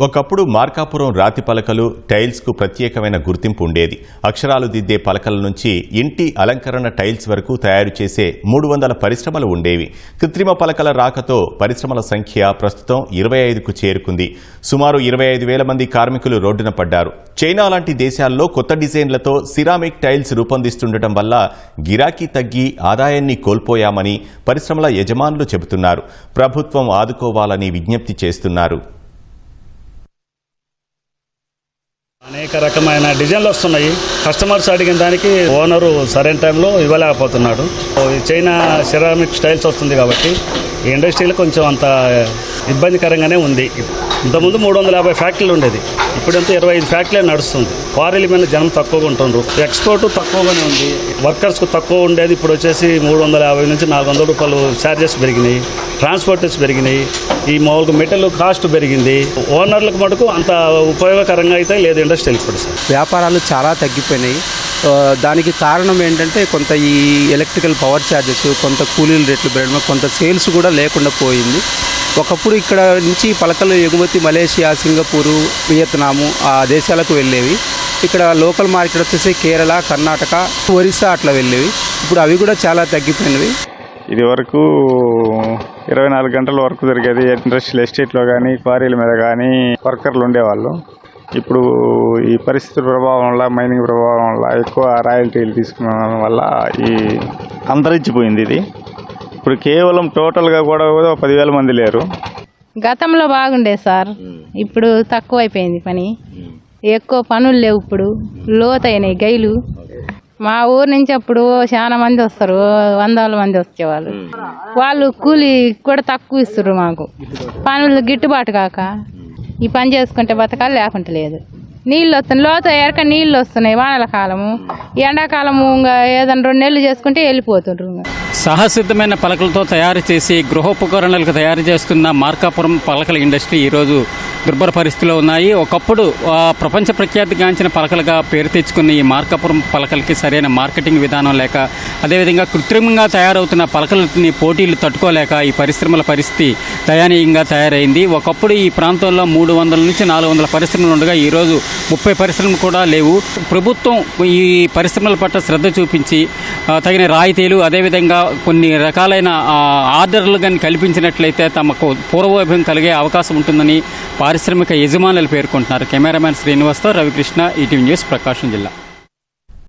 ఒకప్పుడు మార్కాపురం రాతి పలకలు టైల్స్కు ప్రత్యేకమైన గుర్తింపు ఉండేది. అక్షరాలు దిద్దే పలకల నుంచి ఇంటి అలంకరణ టైల్స్ వరకు తయారు చేసే 300 పరిశ్రమలు ఉండేవి. కృత్రిమ పలకల రాకతో పరిశ్రమల సంఖ్య ప్రస్తుతం 25కు చేరుకుంది. సుమారు 25,000 మంది కార్మికులు రోడ్డున పడ్డారు. చైనా లాంటి దేశాల్లో కొత్త డిజైన్లతో సిరామిక్ టైల్స్ రూపొందిస్తుండటం వల్ల గిరాకీ తగ్గి ఆదాయాన్ని కోల్పోయామని పరిశ్రమల యజమానులు చెబుతున్నారు. ప్రభుత్వం ఆదుకోవాలని విజ్ఞప్తి చేస్తున్నారు. అనేక రకమైన డిజైన్లు వస్తున్నాయి. కస్టమర్స్ అడిగిన దానికి ఓనరు సరైన టైంలో ఇవ్వలేకపోతున్నాడు. చైనా సిరామిక్ స్టైల్స్ వస్తుంది కాబట్టి ఈ ఇండస్ట్రీలో కొంచెం అంత ఇబ్బందికరంగానే ఉంది. ఇంతకుముందు 350 ఫ్యాక్టరీలు ఉండేది, ఇప్పుడంతా 25 ఫ్యాక్టరీలు నడుస్తుంది. క్వారీల మీద జనం తక్కువగా ఉంటున్నారు, ఎక్స్పోర్ట్ తక్కువగానే ఉంది. వర్కర్స్కు తక్కువ ఉండేది, ఇప్పుడు వచ్చేసి 350 నుంచి 400 రూపాయలు ఛార్జెస్ పెరిగినాయి, ట్రాన్స్పోర్టర్స్ పెరిగినాయి, ఈ మామూలుగా మెటల్ కాస్ట్ పెరిగింది. ఓనర్లకు మటుకు అంత ఉపయోగకరంగా అయితే లేదు ఇండస్ట్రీ. ఇప్పుడు వ్యాపారాలు చాలా తగ్గిపోయినాయి. దానికి కారణం ఏంటంటే కొంత ఈ ఎలక్ట్రికల్ పవర్ ఛార్జెస్, కొంత కూలీల రేట్లు పెరగడం, కొంత సేల్స్ కూడా లేకుండా పోయింది. ఒకప్పుడు ఇక్కడ నుంచి పలకలు ఎగుమతి మలేషియా, సింగపూరు, వియత్నాము ఆ దేశాలకు వెళ్ళేవి. ఇక్కడ లోకల్ మార్కెట్ వచ్చేసి కేరళ, కర్ణాటక, ఒరిస్సా అట్లా వెళ్ళేవి. ఇప్పుడు అవి కూడా చాలా తగ్గిపోయినవి. ఇది వరకు 24 గంటల వరకు జరిగేది. ఇండస్ట్రియల్ ఎస్టేట్లో కానీ క్వారీల మీద కానీ వర్కర్లు ఉండేవాళ్ళు. ఇప్పుడు ఈ పరిస్థితుల ప్రభావం వల్ల, మైనింగ్ ప్రభావం వల్ల, ఎక్కువ రాయల్టీలు తీసుకున్న వల్ల ఈ అంతరించిపోయింది ఇది. ఇప్పుడు కేవలం టోటల్గా కూడా 10,000 మంది లేరు. గతంలో బాగుండే సార్, ఇప్పుడు తక్కువైపోయింది పని. ఎక్కువ పనులు లేవు, ఇప్పుడు లోతైనాయి గైలు. మా ఊరు నుంచి అప్పుడు చాలా మంది వస్తారు, 100 మంది వచ్చేవాళ్ళు. వాళ్ళు కూలి కూడా తక్కువ ఇస్తారు మాకు. పనులు గిట్టుబాటు కాక ఈ పని చేసుకుంటే బతకాలి, లేకుంటే లేదు. నీళ్ళు వస్తున్నాయి, లోత ఎరక నీళ్ళు వస్తున్నాయి. వానల కాలము, ఎండాకాలము ఇంకా ఏదైనా 2 నెలలు చేసుకుంటే వెళ్ళిపోతుండ్రు. సహసిద్ధమైన పలకలతో తయారు చేసి గృహోపకరణాలకు తయారు చేస్తున్న మార్కాపురం పలకల ఇండస్ట్రీ ఈరోజు దుర్భర పరిస్థితిలో ఉన్నాయి. ఒకప్పుడు ప్రపంచ ప్రఖ్యాతిగాంచిన పలకలుగా పేరు తెచ్చుకున్న ఈ మార్కాపురం పలకలకి సరైన మార్కెటింగ్ విధానం లేక, అదేవిధంగా కృత్రిమంగా తయారవుతున్న పలకలని పోటీలు తట్టుకోలేక ఈ పరిశ్రమల పరిస్థితి దయనీయంగా తయారైంది. ఒకప్పుడు ఈ ప్రాంతంలో 300 నుంచి 400 పరిశ్రమలు ఉండగా ఈరోజు 30 పరిశ్రమలు కూడా లేవు. ప్రభుత్వం ఈ పరిశ్రమల పట్ల శ్రద్ధ చూపించి తగిన రాయితీలు, అదేవిధంగా కొన్ని రకాలైన ఆర్డర్లు కానీ కల్పించినట్లయితే తమకు పూర్వవైభవం కలిగే అవకాశం ఉంటుందని పారిశ్రామిక యజమానులు పేర్కొంటున్నారు. కెమెరామెన్ శ్రీనివాస్తో రవికృష్ణ, ఈటీవీ న్యూస్, ప్రకాశం జిల్లా.